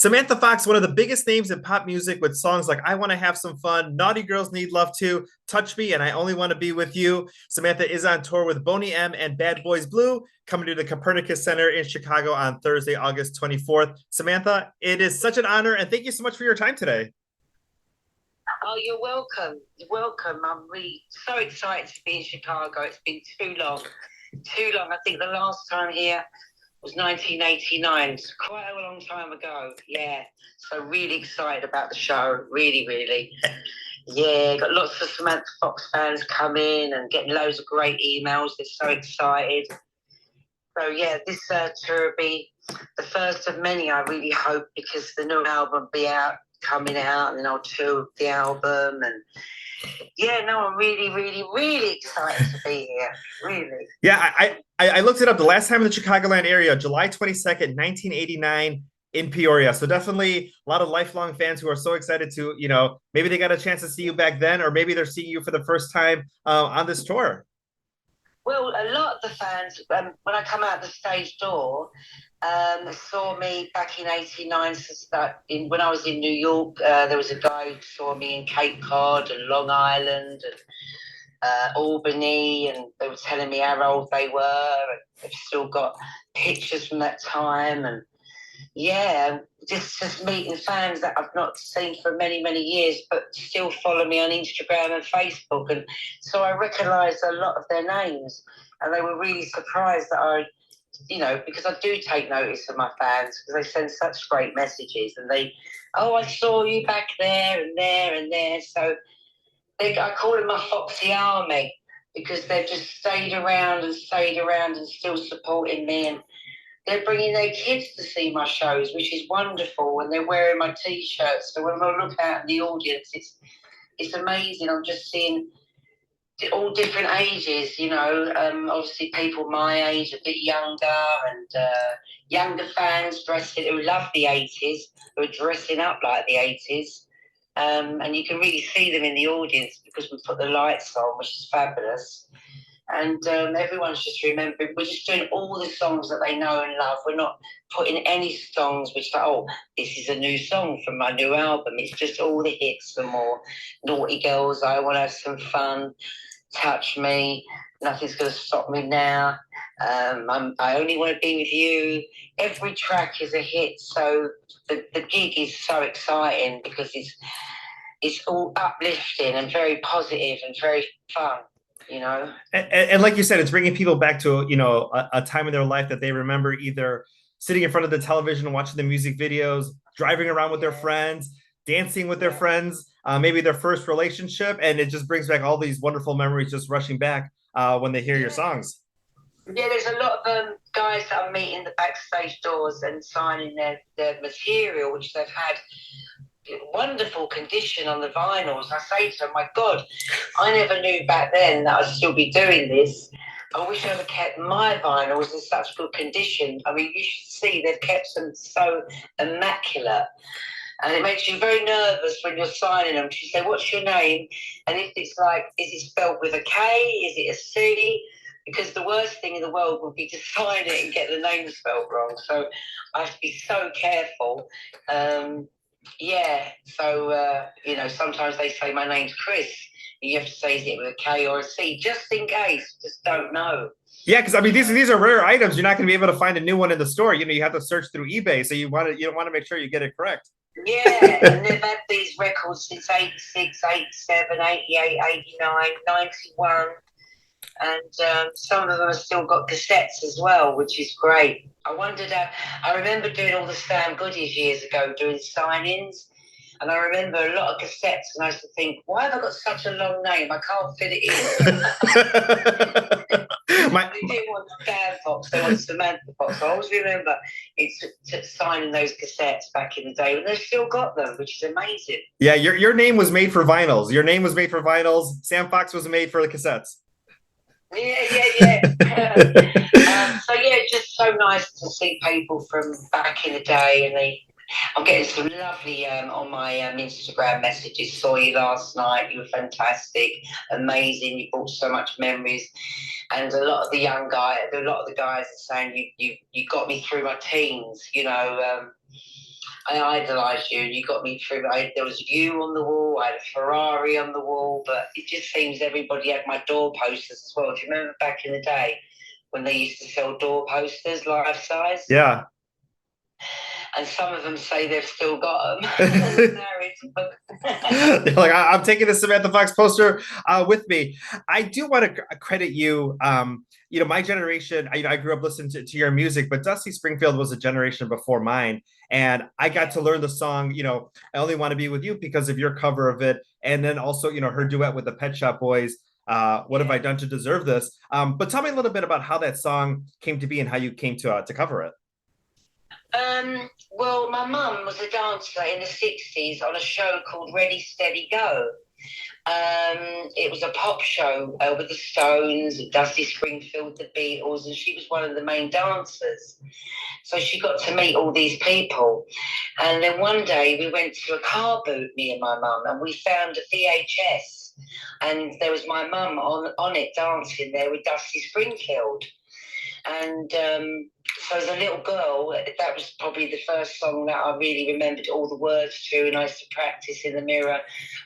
Samantha Fox, one of the biggest names in pop music with songs like I Want to Have Some Fun, Naughty Girls Need Love Too, Touch Me, and I Only Want to Be With You. Samantha is on tour with Boney M and Bad Boys Blue, coming to the Copernicus Center in Chicago on Thursday, August 24th. Samantha, it is such an honor, and thank you so much for your time today. Oh, you're welcome. You're welcome. I'm really so excited to be in Chicago. It's been too long. Too long. I think the last time here was 1989. It's quite a long time ago. Yeah. So really excited about the show. Really, really. Yeah, got lots of Samantha Fox fans coming and getting loads of great emails. They're so excited. So yeah, this tour will be the first of many, I really hope, because the new album will be coming out, and then I'll tour the album. And yeah, no, I'm really, really, really excited to be here. Really. Yeah, I looked it up. The last time in the Chicagoland area, July 22nd, 1989 in Peoria. So definitely a lot of lifelong fans who are so excited to, maybe they got a chance to see you back then, or maybe they're seeing you for the first time on this tour. Well, a lot of the fans, when I come out the stage door, saw me back in '89. So when I was in New York, there was a guy who saw me in Cape Cod and Long Island and Albany, and they were telling me how old they were, and they've still got pictures from that time. And yeah, just meeting fans that I've not seen for many, many years, but still follow me on Instagram and Facebook. And so I recognised a lot of their names, and they were really surprised that because I do take notice of my fans, because they send such great messages, and I saw you back there and there and there. So I call them my Foxy Army, because they've just stayed around and still supporting me. And they're bringing their kids to see my shows, which is wonderful, and they're wearing my T-shirts. So when I look out in the audience, it's amazing. I'm just seeing all different ages, obviously people my age, a bit younger, and younger fans who love the 80s, who are dressing up like the 80s. And you can really see them in the audience because we put the lights on, which is fabulous. And everyone's just remembering, we're just doing all the songs that they know and love. We're not putting any songs which this is a new song from my new album. It's just all the hits, the more Naughty Girls, I Want to Have Some Fun, Touch Me, Nothing's Gonna Stop Me Now, I Only Want to Be With You. Every track is a hit. So the gig is so exciting because it's all uplifting and very positive and very fun. And like you said, it's bringing people back to a time in their life that they remember, either sitting in front of the television and watching the music videos, driving around with their friends, dancing with their friends, maybe their first relationship, and it just brings back all these wonderful memories just rushing back when they hear your songs. Yeah, there's a lot of guys that I'm meeting the backstage doors and signing their material, which they've had wonderful condition on the vinyls. I say to them, my God, I never knew back then that I'd still be doing this. I wish I ever kept my vinyls in such good condition. I mean, you should see they've kept them so immaculate. And it makes you very nervous when you're signing them. You say, what's your name? And if it's like, is it spelled with a K? Is it a C? Because the worst thing in the world would be to sign it and get the name spelled wrong. So I have to be so careful. Sometimes they say my name's Chris. You have to say, is it with a K or a C, just in case. Just don't know. Yeah, because I mean these are rare items. You're not going to be able to find a new one in the store. You have to search through eBay, so you want to make sure you get it correct. Yeah, and they've had these records since 86, 87, 88, 89, 91. And some of them have still got cassettes as well, which is great. I remember doing all the Sam Goodies years ago, doing sign-ins, and I remember a lot of cassettes, and I used to think, why have I got such a long name? I can't fit it in. They didn't want Sam Fox, they want Samantha Fox. I always remember signing those cassettes back in the day, and they've still got them, which is amazing. Yeah, your name was made for vinyls. Your name was made for vinyls. Sam Fox was made for the cassettes. Yeah. So yeah, it's just so nice to see people from back in the day, and I'm getting some lovely on my Instagram messages. Saw you last night. You were fantastic, amazing. You brought so much memories, and a lot of the guys are saying you got me through my teens. I idolised you, and you got me through. There was you on the wall. I had a Ferrari on the wall, but it just seems everybody had my door posters as well. Do you remember back in the day when they used to sell door posters, life size? Yeah. And some of them say they've still got them. They're like, I'm taking the Samantha Fox poster with me. I do want to credit you. My generation, I grew up listening to your music, but Dusty Springfield was a generation before mine. And I got to learn the song, I Only Want to Be With You because of your cover of it. And then also, her duet with the Pet Shop Boys. What have I done to deserve this? But tell me a little bit about how that song came to be and how you came to cover it. Well, my mum was a dancer in the 60s on a show called Ready, Steady, Go. It was a pop show with the Stones, Dusty Springfield, the Beatles, and she was one of the main dancers. So she got to meet all these people. And then one day we went to a car boot, me and my mum, and we found a VHS. And there was my mum on it dancing there with Dusty Springfield. And so as a little girl, that was probably the first song that I really remembered all the words to, and I used to practice in the mirror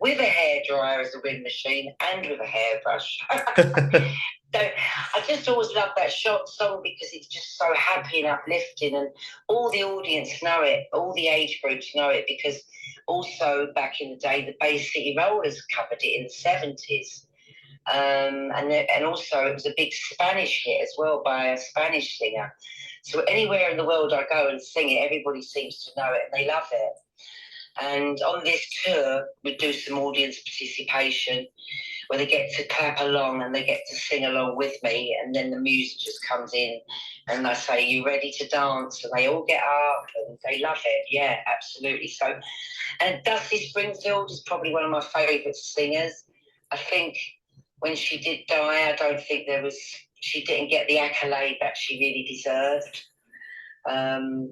with a hairdryer as a wind machine and with a hairbrush. So I just always loved that short song because it's just so happy and uplifting, and all the audience know it, all the age groups know it, because also back in the day, the Bay City Rollers covered it in the 70s. And also it was a big Spanish hit as well by a Spanish singer. So anywhere in the world I go and sing it, everybody seems to know it and they love it. And on this tour, we do some audience participation where they get to clap along and they get to sing along with me, and then the music just comes in and I say, "You ready to dance?" And they all get up and they love it. Yeah, absolutely. So, and Dusty Springfield is probably one of my favourite singers. I think when she did die, I don't think she didn't get the accolade that she really deserved.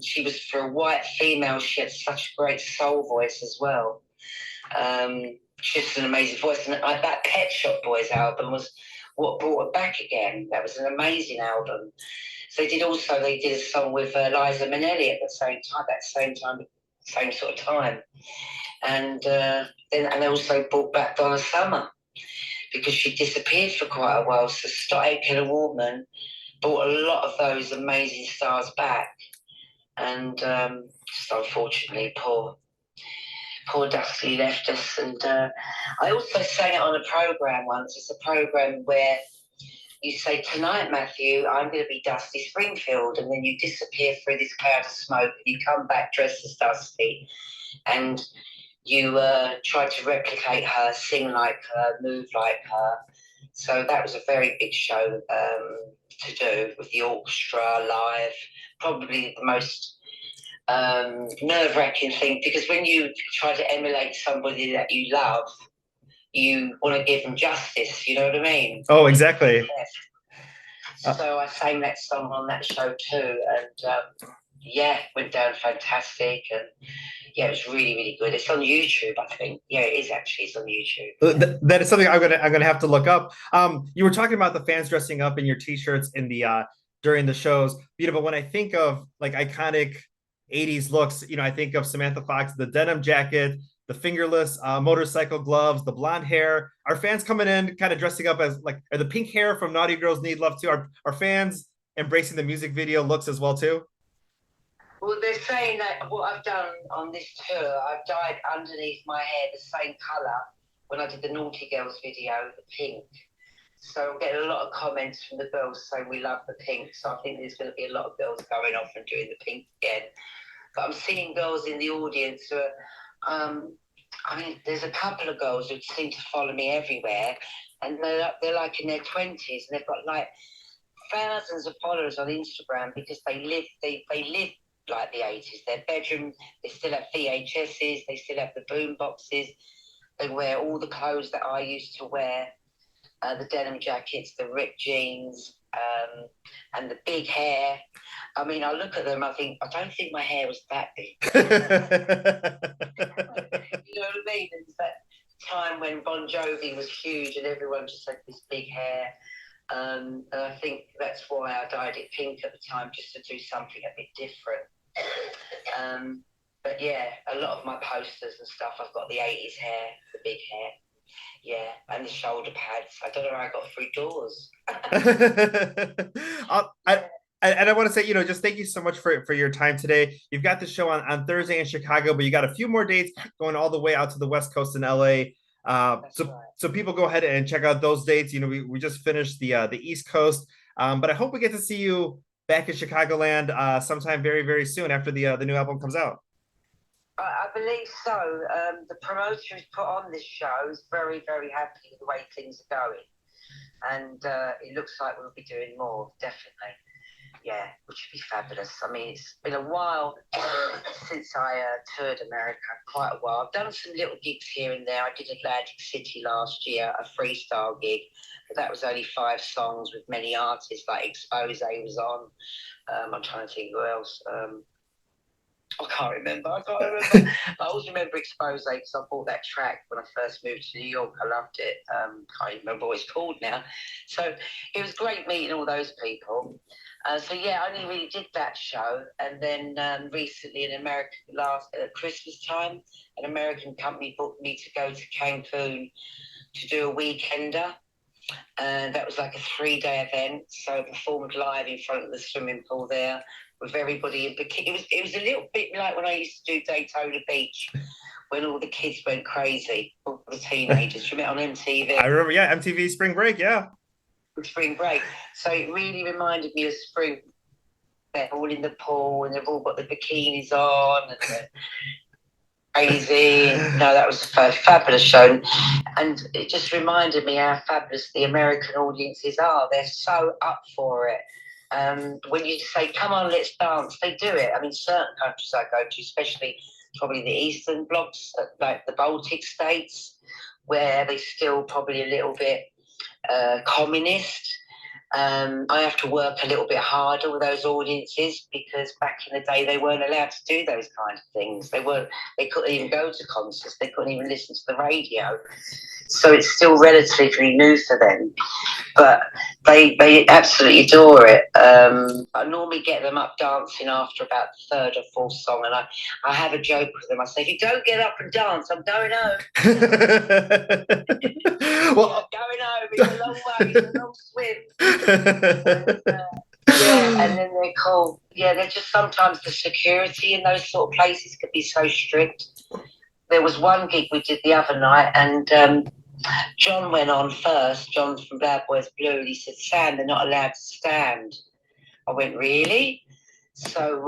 She was, for a white female, she had such a great soul voice as well. Just an amazing voice. And that Pet Shop Boys album was what brought her back again. That was an amazing album. So they did a song with Liza Minnelli at the same sort of time. And they also brought back Donna Summer, because she disappeared for quite a while. So Stott Aitken and Waltman brought a lot of those amazing stars back. And just unfortunately, poor Dusty left us. And I also sang it on a programme once. It's a programme where you say, "Tonight, Matthew, I'm going to be Dusty Springfield," and then you disappear through this cloud of smoke and you come back dressed as Dusty. And you try to replicate her, sing like her, move like her. So that was a very big show to do with the orchestra live. Probably the most nerve-wracking thing, because when you try to emulate somebody that you love, you want to give them justice, you know what I mean? Oh, exactly. Yes. So I sang that song on that show too, and went down fantastic, and yeah, it was really, really good. It's on YouTube, I think. Yeah, it is actually. It's on YouTube. That is something I'm gonna have to look up. You were talking about the fans dressing up in your t-shirts in the during the shows. But when I think of like iconic 80s looks, I think of Samantha Fox, the denim jacket, the fingerless motorcycle gloves, the blonde hair. Are fans coming in kind of dressing up as are the pink hair from Naughty Girls Need Love too? Are fans embracing the music video looks as well too? Well, they're saying that what I've done on this tour, I've dyed underneath my hair the same colour when I did the Naughty Girls video, the pink. So I'm getting a lot of comments from the girls saying we love the pink. So I think there's going to be a lot of girls going off and doing the pink again. But I'm seeing girls in the audience who are, there's a couple of girls who seem to follow me everywhere, and they're like in their 20s, and they've got like thousands of followers on Instagram because they live like the 80s. Their bedroom, they still have VHSs, they still have the boom boxes, they wear all the clothes that I used to wear, the denim jackets, the ripped jeans, and the big hair. I mean, I look at them, I think, I don't think my hair was that big. You know what I mean? It's that time when Bon Jovi was huge and everyone just had this big hair. And I think that's why I dyed it pink at the time, just to do something a bit different. But yeah, a lot of my posters and stuff, I've got the 80s hair, the big hair. Yeah, and the shoulder pads. I don't know how I got through doors. I, and I want to say, just thank you so much for your time today. You've got the show on Thursday in Chicago, but you got a few more dates going all the way out to the West Coast in LA. So Right. so people go ahead and check out those dates. We just finished the East Coast, but I hope we get to see you back in Chicagoland sometime very very soon after the new album comes out. I believe so. The promoter who's put on this show is very, very happy with the way things are going. And it looks like we'll be doing more, definitely. Yeah, which would be fabulous. I mean, it's been a while since I toured America, quite a while. I've done some little gigs here and there. I did Atlantic City last year, a freestyle gig, but that was only 5 songs with many artists, like Expose was on. I'm trying to think who else. I can't remember. I always remember Expose because I bought that track when I first moved to New York. I loved it. Can't even remember what it's called now. So it was great meeting all those people. So yeah, I only really did that show, and then recently in America, last at Christmas time, an American company booked me to go to Cancun to do a weekender. And that was like a 3-day event. So I performed live in front of the swimming pool there with everybody in bikini. It was a little bit like when I used to do Daytona Beach when all the kids went crazy, all the teenagers. You met on MTV. I remember, yeah, MTV Spring Break, yeah. Spring break. So it really reminded me of spring. They're all in the pool and they've all got the bikinis on and crazy. No, that was a fabulous show. And it just reminded me how fabulous the American audiences are. They're so up for it. When you say, come on, let's dance, they do it. I mean, certain countries I go to, especially probably the Eastern blocks, like the Baltic states, where they still probably a little bit communist. I have to work a little bit harder with those audiences because back in the day they weren't allowed to do those kind of things. They couldn't even go to concerts. They couldn't even listen to the radio. So it's still relatively new for them, but they absolutely adore it. I normally get them up dancing after about the 3rd or 4th song, and I have a joke with them. I say, if you don't get up and dance, I'm going home. Well, going home. It's a long way. It's a long swim. Yeah, and then they're cool. Yeah, they're just sometimes the security in those sort of places can be so strict. There was one gig we did the other night, and John went on first. John's from Bad Boys Blue, and he said, "Sam, they're not allowed to stand." I went, "Really?" So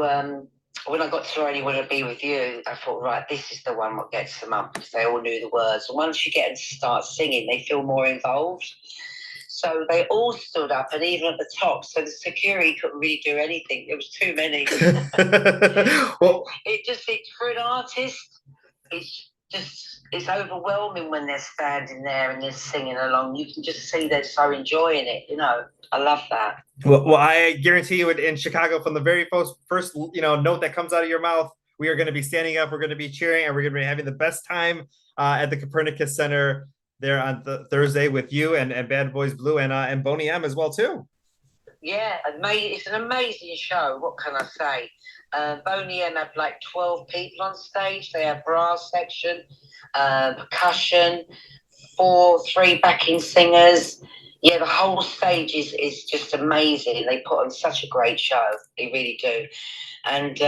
when I got to Only Want to Be With You, I thought, right, this is the one that gets them up because they all knew the words. And once you get them to start singing, they feel more involved. So they all stood up, and even at the top, so the security couldn't really do anything. There was too many. Well, for an artist, it's overwhelming when they're standing there and they're singing along. You can just see they're so enjoying it. I love that. Well, I guarantee you, in Chicago, from the very first note that comes out of your mouth, we are going to be standing up, we're going to be cheering, and we're going to be having the best time at the Copernicus Center there on Thursday with you and Bad Boys Blue and Boney M as well too. Yeah, it's an amazing show. What can I say? Boney M have like 12 people on stage. They have brass section, percussion, 3 backing singers. Yeah, the whole stage is just amazing. They put on such a great show. They really do. And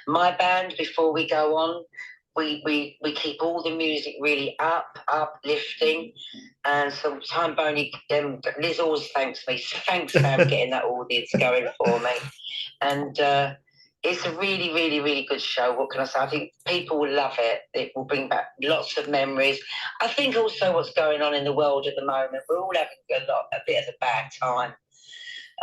my band, before we go on, we keep all the music really uplifting. And sometimes Boney, Liz always thanks me. So thanks, Sam, for getting that audience going for me. And it's a really, really, really good show. What can I say? I think people will love it. It will bring back lots of memories. I think also what's going on in the world at the moment, we're all having a bit of a bad time.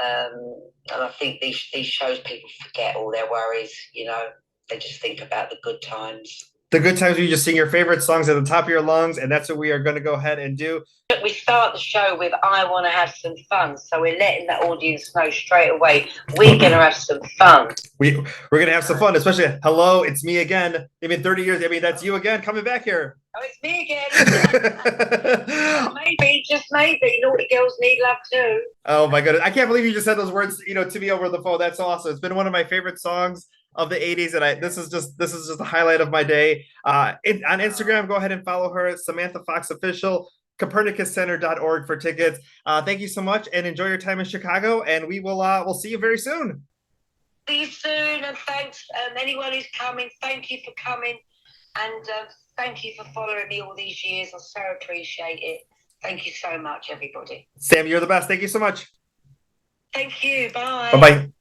And I think these shows, people forget all their worries. They just think about the good times. The good times where you just sing your favorite songs at the top of your lungs, and that's what we are going to go ahead and do. We start the show with "I Want to Have Some Fun," so we're letting the audience know straight away we're going to have some fun. We're going to have some fun, especially "Hello, it's me again." I mean, 30 years. I mean, that's you again coming back here. Oh, it's me again. Maybe, just maybe, naughty girls need love too. Oh my goodness, I can't believe you just said those words, to me over the phone. That's awesome. It's been one of my favorite songs of the 80s, and this is just a highlight of my day. On Instagram, go ahead and follow her, Samantha Fox Official, CopernicusCenter.org for tickets. Thank you so much, and enjoy your time in Chicago. And we'll see you very soon. See you soon, and thanks anyone who's coming. Thank you for coming, and thank you for following me all these years. I so appreciate it. Thank you so much, everybody. Sam, you're the best. Thank you so much. Thank you. Bye. Bye-bye.